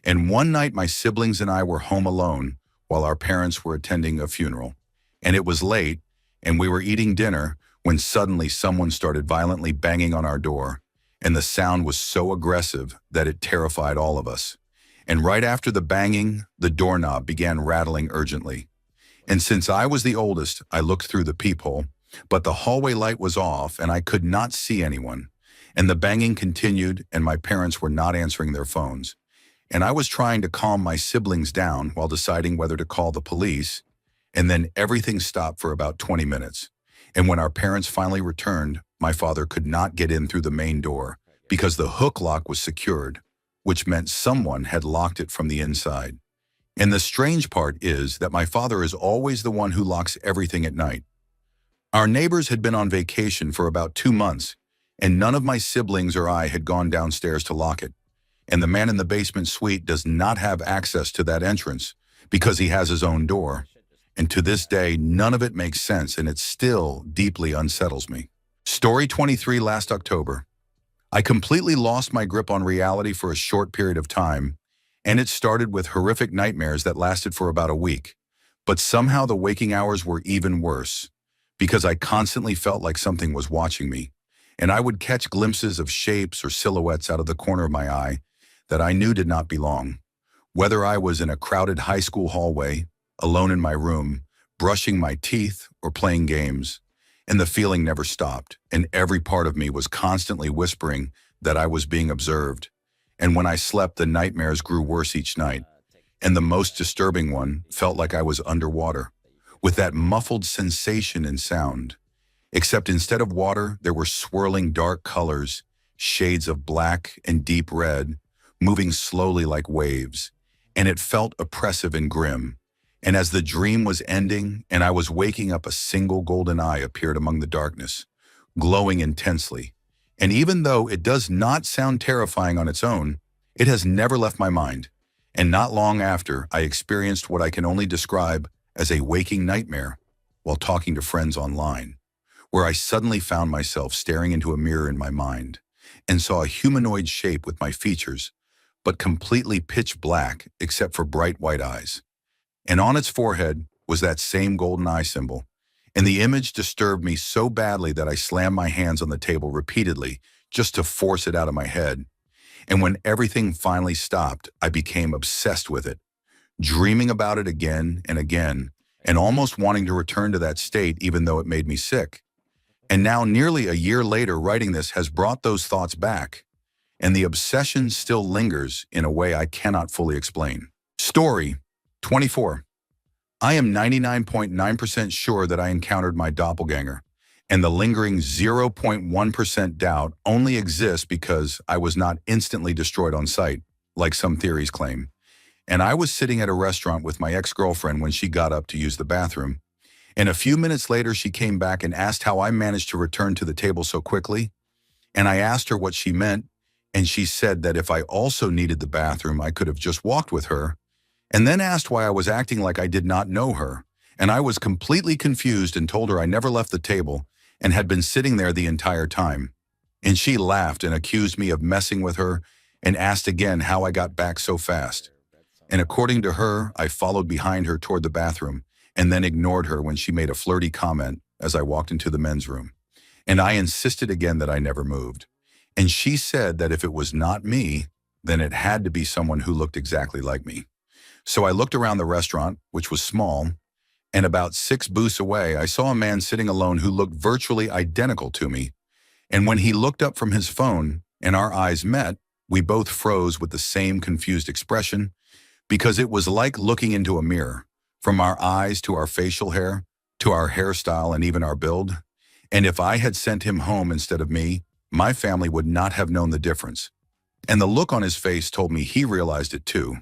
And one night my siblings and I were home alone while our parents were attending a funeral. And it was late, and we were eating dinner when suddenly someone started violently banging on our door, and the sound was so aggressive that it terrified all of us. And right after the banging, the doorknob began rattling urgently. And since I was the oldest, I looked through the peephole, but the hallway light was off and I could not see anyone. And the banging continued, and my parents were not answering their phones. And I was trying to calm my siblings down while deciding whether to call the police, and then everything stopped for about 20 minutes. And when our parents finally returned, my father could not get in through the main door because the hook lock was secured, which meant someone had locked it from the inside. And the strange part is that my father is always the one who locks everything at night. Our neighbors had been on vacation for about 2 months, and none of my siblings or I had gone downstairs to lock it. And the man in the basement suite does not have access to that entrance because he has his own door. And to this day, none of it makes sense, and it still deeply unsettles me. Story 23, last October. I completely lost my grip on reality for a short period of time, and it started with horrific nightmares that lasted for about a week. But somehow the waking hours were even worse, because I constantly felt like something was watching me, and I would catch glimpses of shapes or silhouettes out of the corner of my eye that I knew did not belong. Whether I was in a crowded high school hallway, alone in my room, brushing my teeth, or playing games, and the feeling never stopped, and every part of me was constantly whispering that I was being observed. And when I slept, the nightmares grew worse each night, and the most disturbing one felt like I was underwater, with that muffled sensation and sound. Except instead of water, there were swirling dark colors, shades of black and deep red, moving slowly like waves, and it felt oppressive and grim. And as the dream was ending and I was waking up, a single golden eye appeared among the darkness, glowing intensely. And even though it does not sound terrifying on its own, it has never left my mind. And not long after, I experienced what I can only describe as a waking nightmare while talking to friends online, where I suddenly found myself staring into a mirror in my mind and saw a humanoid shape with my features, but completely pitch black except for bright white eyes. And on its forehead was that same golden eye symbol. And the image disturbed me so badly that I slammed my hands on the table repeatedly just to force it out of my head. And when everything finally stopped, I became obsessed with it, dreaming about it again and again, and almost wanting to return to that state even though it made me sick. And now, nearly a year later, writing this has brought those thoughts back, and the obsession still lingers in a way I cannot fully explain. Story 24. I am 99.9% sure that I encountered my doppelganger, and the lingering 0.1% doubt only exists because I was not instantly destroyed on sight, like some theories claim. And I was sitting at a restaurant with my ex-girlfriend when she got up to use the bathroom, and a few minutes later she came back and asked how I managed to return to the table so quickly, and I asked her what she meant, and she said that if I also needed the bathroom, I could have just walked with her, and then asked why I was acting like I did not know her. And I was completely confused and told her I never left the table and had been sitting there the entire time. And she laughed and accused me of messing with her and asked again how I got back so fast. And according to her, I followed behind her toward the bathroom and then ignored her when she made a flirty comment as I walked into the men's room. And I insisted again that I never moved. And she said that if it was not me, then it had to be someone who looked exactly like me. So I looked around the restaurant, which was small, and about 6 booths away, I saw a man sitting alone who looked virtually identical to me. And when he looked up from his phone and our eyes met, we both froze with the same confused expression, because it was like looking into a mirror, from our eyes to our facial hair, to our hairstyle and even our build. And if I had sent him home instead of me, my family would not have known the difference. And the look on his face told me he realized it too.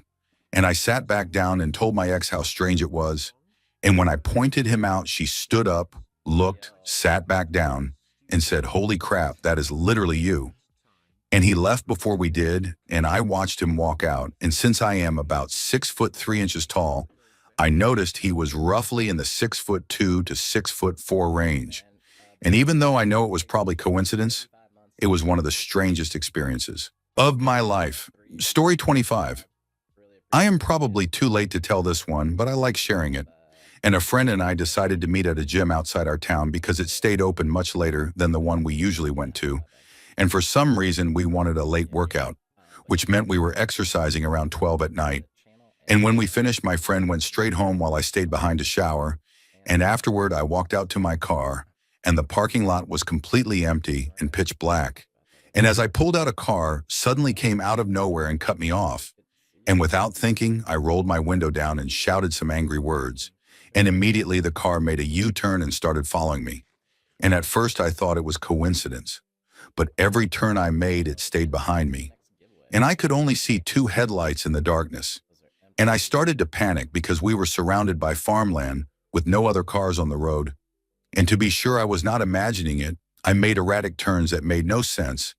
And I sat back down and told my ex how strange it was. And when I pointed him out, she stood up, looked, sat back down, and said, "Holy crap, that is literally you." And he left before we did, and I watched him walk out. And since I am about 6'3" tall, I noticed he was roughly in the 6'2" to 6'4" range. And even though I know it was probably coincidence, it was one of the strangest experiences of my life. Story 25. I am probably too late to tell this one, but I like sharing it. And a friend and I decided to meet at a gym outside our town because it stayed open much later than the one we usually went to. And for some reason, we wanted a late workout, which meant we were exercising around 12 at night. And when we finished, my friend went straight home while I stayed behind to shower. And afterward, I walked out to my car, and the parking lot was completely empty and pitch black. And as I pulled out a car, suddenly came out of nowhere and cut me off. And without thinking, I rolled my window down and shouted some angry words. And immediately the car made a U-turn and started following me. And at first I thought it was coincidence. But every turn I made, it stayed behind me. And I could only see 2 headlights in the darkness. And I started to panic because we were surrounded by farmland with no other cars on the road. And to be sure I was not imagining it, I made erratic turns that made no sense,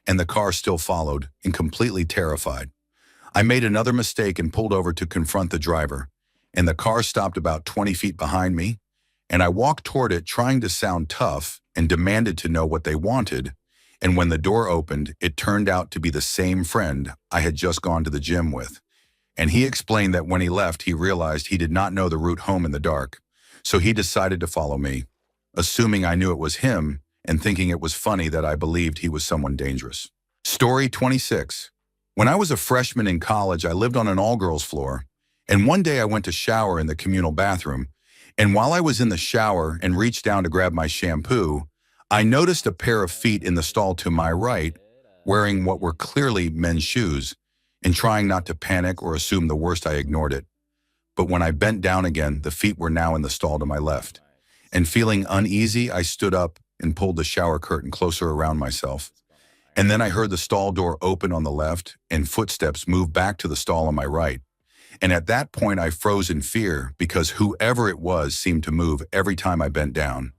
and the car still followed, and completely terrified. I made another mistake and pulled over to confront the driver, and the car stopped about 20 feet behind me, and I walked toward it trying to sound tough and demanded to know what they wanted, and when the door opened, it turned out to be the same friend I had just gone to the gym with. And he explained that when he left, he realized he did not know the route home in the dark, so he decided to follow me, assuming I knew it was him and thinking it was funny that I believed he was someone dangerous. Story 26. When I was a freshman in college, I lived on an all-girls floor, and one day I went to shower in the communal bathroom, and while I was in the shower and reached down to grab my shampoo, I noticed a pair of feet in the stall to my right, wearing what were clearly men's shoes, and trying not to panic or assume the worst, I ignored it. But when I bent down again, the feet were now in the stall to my left. And feeling uneasy, I stood up and pulled the shower curtain closer around myself. And then I heard the stall door open on the left and footsteps move back to the stall on my right. And at that point, I froze in fear because whoever it was seemed to move every time I bent down.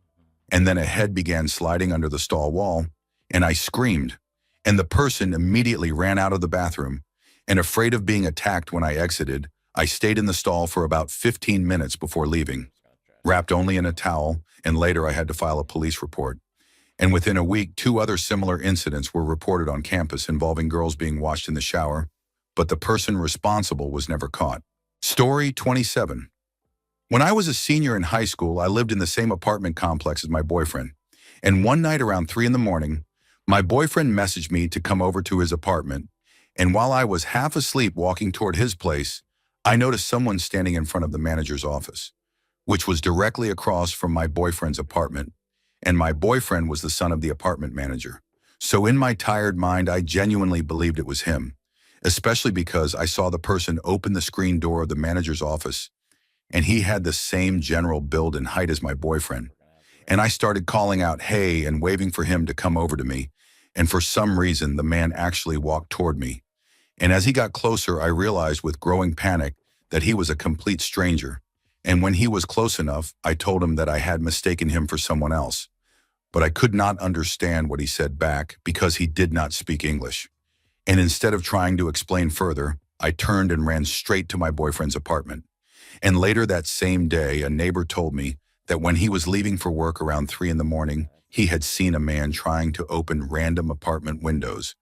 And then a head began sliding under the stall wall, and I screamed. And the person immediately ran out of the bathroom. And afraid of being attacked when I exited, I stayed in the stall for about 15 minutes before leaving, wrapped only in a towel, and later I had to file a police report. And within a week, 2 other similar incidents were reported on campus involving girls being washed in the shower, but the person responsible was never caught. Story 27. When I was a senior in high school, I lived in the same apartment complex as my boyfriend. And one night around 3 in the morning, my boyfriend messaged me to come over to his apartment. And while I was half asleep walking toward his place, I noticed someone standing in front of the manager's office, which was directly across from my boyfriend's apartment. And my boyfriend was the son of the apartment manager. So in my tired mind, I genuinely believed it was him, especially because I saw the person open the screen door of the manager's office, and he had the same general build and height as my boyfriend. And I started calling out, "Hey," and waving for him to come over to me. And for some reason, the man actually walked toward me. And as he got closer, I realized with growing panic that he was a complete stranger. And when he was close enough, I told him that I had mistaken him for someone else. But I could not understand what he said back because he did not speak English. And instead of trying to explain further, I turned and ran straight to my boyfriend's apartment. And later that same day, a neighbor told me that when he was leaving for work around 3 in the morning, he had seen a man trying to open random apartment windows.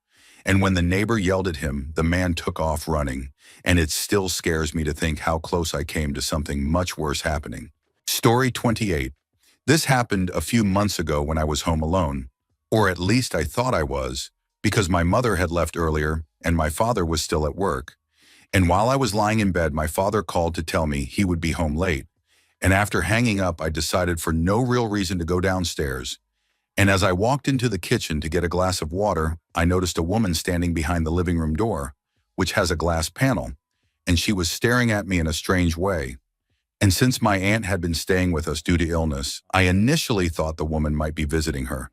And when the neighbor yelled at him, the man took off running. And it still scares me to think how close I came to something much worse happening. Story 28. This happened a few months ago when I was home alone, or at least I thought I was, because my mother had left earlier and my father was still at work. And while I was lying in bed, my father called to tell me he would be home late. And after hanging up, I decided for no real reason to go downstairs. And as I walked into the kitchen to get a glass of water, I noticed a woman standing behind the living room door, which has a glass panel, and she was staring at me in a strange way. And since my aunt had been staying with us due to illness, I initially thought the woman might be visiting her,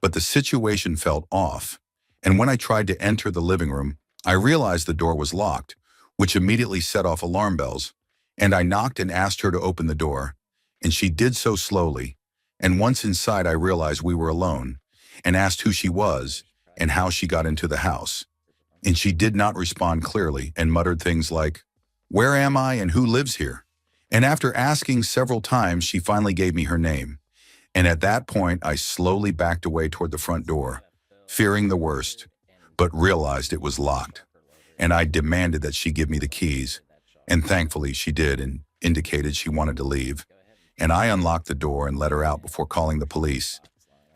but the situation felt off. And when I tried to enter the living room, I realized the door was locked, which immediately set off alarm bells. And I knocked and asked her to open the door, and she did so slowly. And once inside, I realized we were alone, and asked who she was and how she got into the house. And she did not respond clearly and muttered things like, "Where am I and who lives here?" And after asking several times, she finally gave me her name. And at that point, I slowly backed away toward the front door, fearing the worst, but realized it was locked. And I demanded that she give me the keys. And thankfully she did and indicated she wanted to leave. And I unlocked the door and let her out before calling the police.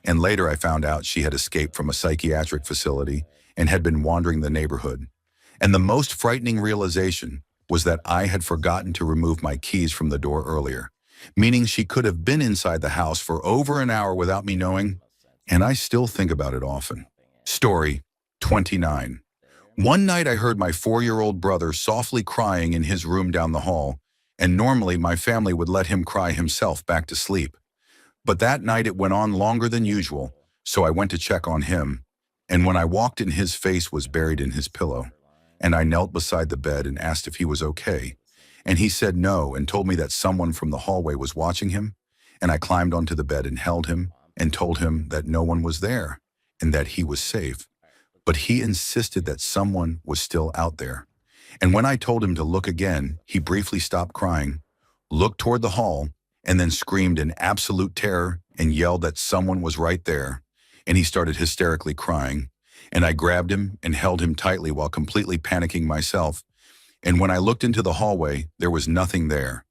And later I found out she had escaped from a psychiatric facility and had been wandering the neighborhood. And the most frightening realization was that I had forgotten to remove my keys from the door earlier, meaning she could have been inside the house for over an hour without me knowing, and I still think about it often. Story 29. One night I heard my 4-year-old brother softly crying in his room down the hall, and normally my family would let him cry himself back to sleep. But that night it went on longer than usual, so I went to check on him, and when I walked in, his face was buried in his pillow. And I knelt beside the bed and asked if he was okay. And he said no and told me that someone from the hallway was watching him. and I climbed onto the bed and held him and told him that no one was there and that he was safe. But he insisted that someone was still out there. And when I told him to look again, he briefly stopped crying, looked toward the hall, and then screamed in absolute terror and yelled that someone was right there. And he started hysterically crying. And I grabbed him and held him tightly while completely panicking myself. And when I looked into the hallway, there was nothing there.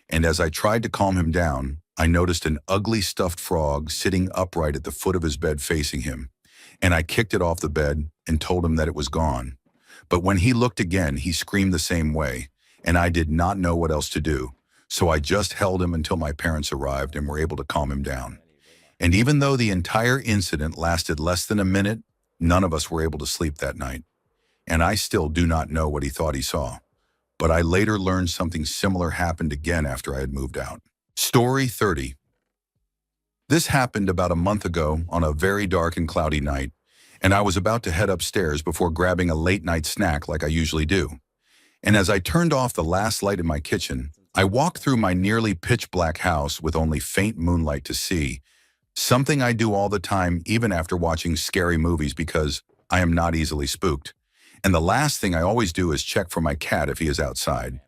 And as I tried to calm him down, I noticed an ugly stuffed frog sitting upright at the foot of his bed facing him. And I kicked it off the bed and told him that it was gone. But when he looked again, he screamed the same way, and I did not know what else to do. So I just held him until my parents arrived and were able to calm him down. And even though the entire incident lasted less than a minute, none of us were able to sleep that night. And I still do not know what he thought he saw. But I later learned something similar happened again after I had moved out. Story 30. This happened about a month ago on a very dark and cloudy night, and I was about to head upstairs before grabbing a late-night snack like I usually do. And as I turned off the last light in my kitchen, I walked through my nearly pitch-black house with only faint moonlight to see, something I do all the time even after watching scary movies because I am not easily spooked. And the last thing I always do is check for my cat if he is outside.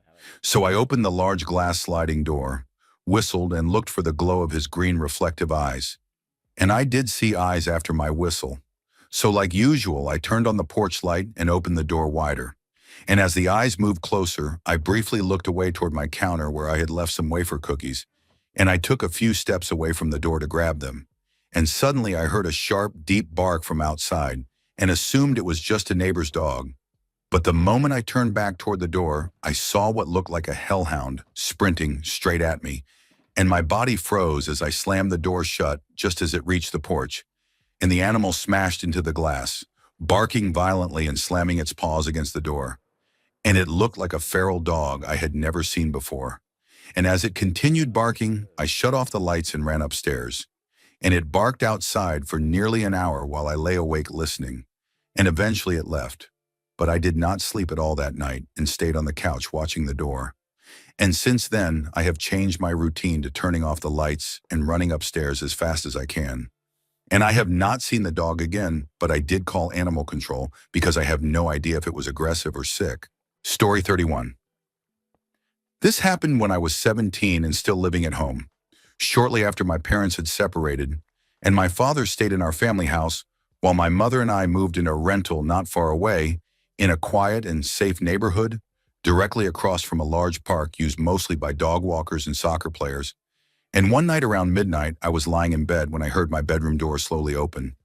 So I opened the large glass sliding door, whistled, and looked for the glow of his green reflective eyes. And I did see eyes after my whistle. So like usual, I turned on the porch light and opened the door wider. And as the eyes moved closer, I briefly looked away toward my counter where I had left some wafer cookies, and I took a few steps away from the door to grab them. And suddenly I heard a sharp, deep bark from outside and assumed it was just a neighbor's dog. But the moment I turned back toward the door, I saw what looked like a hellhound sprinting straight at me, and my body froze as I slammed the door shut just as it reached the porch. And the animal smashed into the glass, barking violently and slamming its paws against the door. And it looked like a feral dog I had never seen before. And as it continued barking, I shut off the lights and ran upstairs. And it barked outside for nearly an hour while I lay awake listening. And eventually it left. But I did not sleep at all that night and stayed on the couch watching the door. And since then, I have changed my routine to turning off the lights and running upstairs as fast as I can. And I have not seen the dog again, but I did call animal control because I have no idea if it was aggressive or sick. Story 31. This happened when I was 17 and still living at home, shortly after my parents had separated, and my father stayed in our family house while my mother and I moved in a rental not far away in a quiet and safe neighborhood directly across from a large park used mostly by dog walkers and soccer players. And one night around midnight, I was lying in bed when I heard my bedroom door slowly open.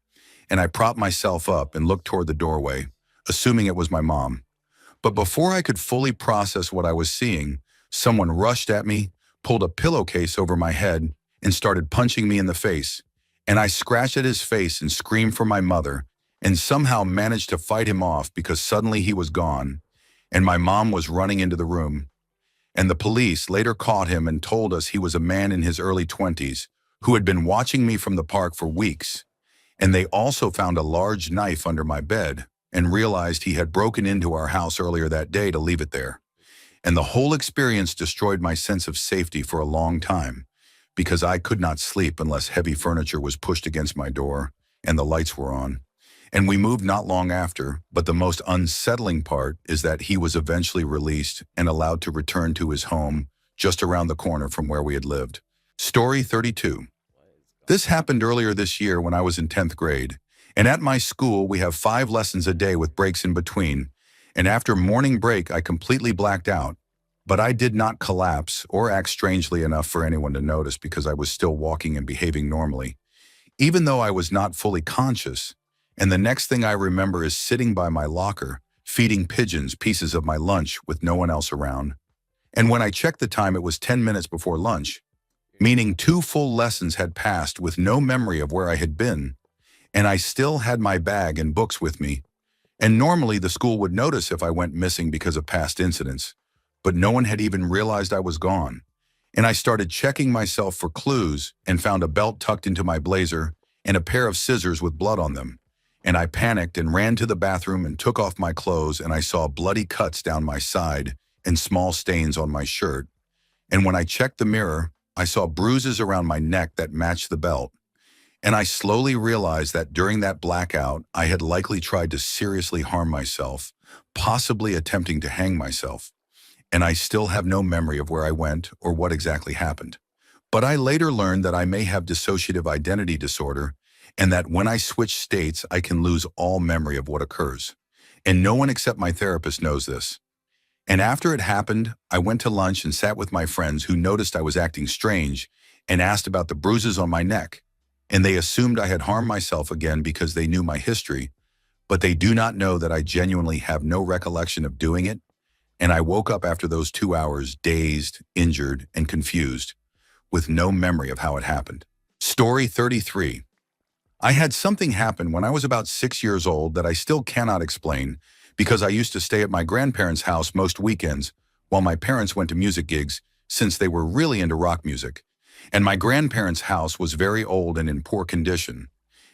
And I propped myself up and looked toward the doorway, assuming it was my mom. But before I could fully process what I was seeing, someone rushed at me, pulled a pillowcase over my head, and started punching me in the face. And I scratched at his face and screamed for my mother, and somehow managed to fight him off because suddenly he was gone, and my mom was running into the room. And the police later caught him and told us he was a man in his early 20s who had been watching me from the park for weeks. And they also found a large knife under my bed and realized he had broken into our house earlier that day to leave it there. And the whole experience destroyed my sense of safety for a long time because I could not sleep unless heavy furniture was pushed against my door and the lights were on. And we moved not long after, but the most unsettling part is that he was eventually released and allowed to return to his home just around the corner from where we had lived. Story 32. This happened earlier this year when I was in 10th grade, and at my school we have 5 lessons a day with breaks in between, and after morning break I completely blacked out, but I did not collapse or act strangely enough for anyone to notice because I was still walking and behaving normally, even though I was not fully conscious. And the next thing I remember is sitting by my locker, feeding pigeons pieces of my lunch with no one else around. And when I checked the time, it was 10 minutes before lunch, meaning 2 full lessons had passed with no memory of where I had been. And I still had my bag and books with me. And normally the school would notice if I went missing because of past incidents, but no one had even realized I was gone. And I started checking myself for clues and found a belt tucked into my blazer and a pair of scissors with blood on them. And I panicked and ran to the bathroom and took off my clothes, and I saw bloody cuts down my side and small stains on my shirt. And when I checked the mirror, I saw bruises around my neck that matched the belt, and I slowly realized that during that blackout, I had likely tried to seriously harm myself, possibly attempting to hang myself. And I still have no memory of where I went or what exactly happened. But I later learned that I may have dissociative identity disorder, and that when I switch states, I can lose all memory of what occurs. And no one except my therapist knows this. And after it happened, I went to lunch and sat with my friends who noticed I was acting strange and asked about the bruises on my neck. And they assumed I had harmed myself again because they knew my history, but they do not know that I genuinely have no recollection of doing it. And I woke up after those 2 hours dazed, injured, and confused, with no memory of how it happened. Story 33. I had something happen when I was about 6 years old that I still cannot explain because I used to stay at my grandparents' house most weekends while my parents went to music gigs since they were really into rock music. And my grandparents' house was very old and in poor condition.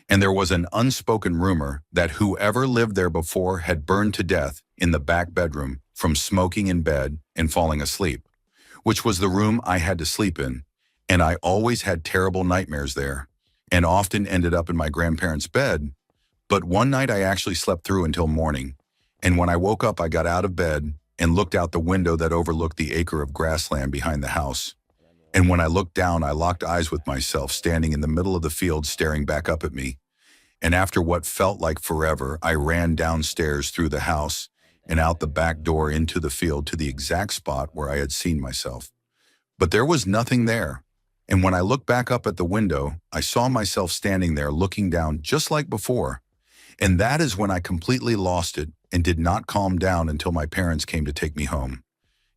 And there was an unspoken rumor that whoever lived there before had burned to death in the back bedroom from smoking in bed and falling asleep, which was the room I had to sleep in. And I always had terrible nightmares there and often ended up in my grandparents' bed. But one night I actually slept through until morning. And when I woke up, I got out of bed and looked out the window that overlooked the acre of grassland behind the house. And when I looked down, I locked eyes with myself standing in the middle of the field staring back up at me. And after what felt like forever, I ran downstairs through the house and out the back door into the field to the exact spot where I had seen myself. But there was nothing there. And when I looked back up at the window, I saw myself standing there looking down just like before. And that is when I completely lost it and did not calm down until my parents came to take me home.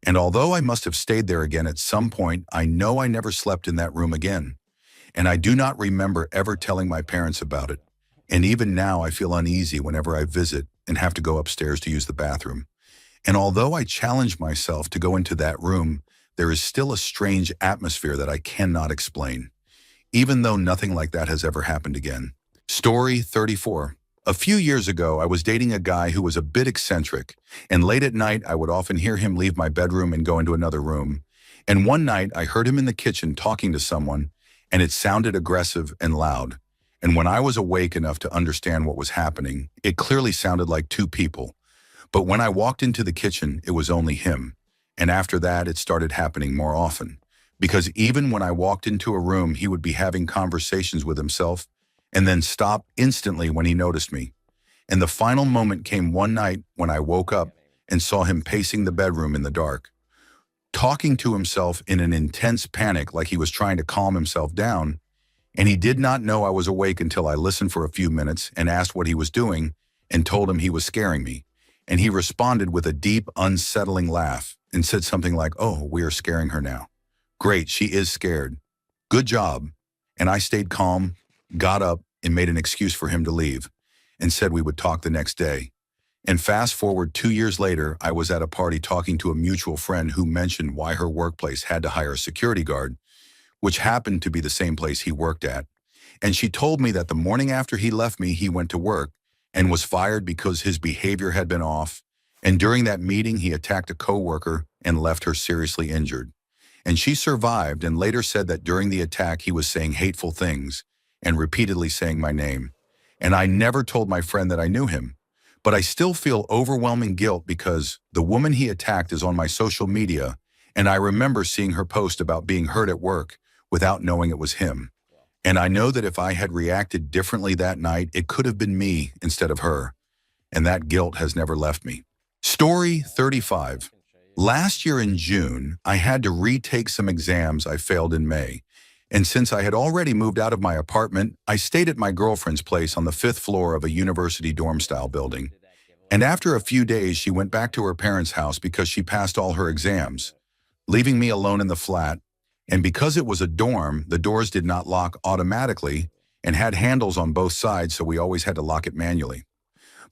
And although I must have stayed there again at some point, I know I never slept in that room again. And I do not remember ever telling my parents about it. And even now I feel uneasy whenever I visit and have to go upstairs to use the bathroom. And although I challenge myself to go into that room, there is still a strange atmosphere that I cannot explain, even though nothing like that has ever happened again. Story 34. A few years ago, I was dating a guy who was a bit eccentric, and late at night, I would often hear him leave my bedroom and go into another room. And one night, I heard him in the kitchen talking to someone, and it sounded aggressive and loud. And when I was awake enough to understand what was happening, it clearly sounded like two people. But when I walked into the kitchen, it was only him. And after that, it started happening more often. Because even when I walked into a room, he would be having conversations with himself and then stop instantly when he noticed me. And the final moment came one night when I woke up and saw him pacing the bedroom in the dark, talking to himself in an intense panic like he was trying to calm himself down. And he did not know I was awake until I listened for a few minutes and asked what he was doing and told him he was scaring me. And he responded with a deep, unsettling laugh and said something like, "Oh, we are scaring her now. Great, she is scared. Good job." And I stayed calm, got up, and made an excuse for him to leave, and said we would talk the next day. And fast forward 2 years later, I was at a party talking to a mutual friend who mentioned why her workplace had to hire a security guard, which happened to be the same place he worked at. And she told me that the morning after he left me, he went to work and was fired because his behavior had been off. And during that meeting, he attacked a coworker and left her seriously injured. And she survived and later said that during the attack, he was saying hateful things and repeatedly saying my name. And I never told my friend that I knew him. But I still feel overwhelming guilt because the woman he attacked is on my social media, and I remember seeing her post about being hurt at work without knowing it was him. And I know that if I had reacted differently that night, it could have been me instead of her. And that guilt has never left me. Story 35. Last year in June, I had to retake some exams I failed in May. And since I had already moved out of my apartment, I stayed at my girlfriend's place on the 5th floor of a university dorm-style building. And after a few days, she went back to her parents' house because she passed all her exams, leaving me alone in the flat. And because it was a dorm, the doors did not lock automatically and had handles on both sides, so we always had to lock it manually.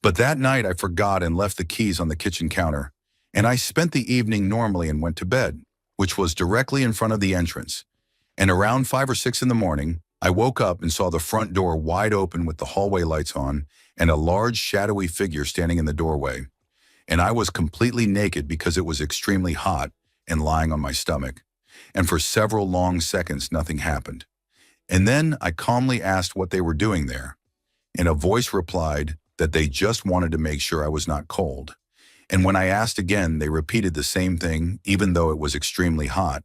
But that night, I forgot and left the keys on the kitchen counter. And I spent the evening normally and went to bed, which was directly in front of the entrance. And around 5 or 6 in the morning, I woke up and saw the front door wide open with the hallway lights on and a large shadowy figure standing in the doorway. And I was completely naked because it was extremely hot and lying on my stomach. and for several long seconds nothing happened. And then I calmly asked what they were doing there, and a voice replied that they just wanted to make sure I was not cold. And when I asked again, they repeated the same thing, even though it was extremely hot.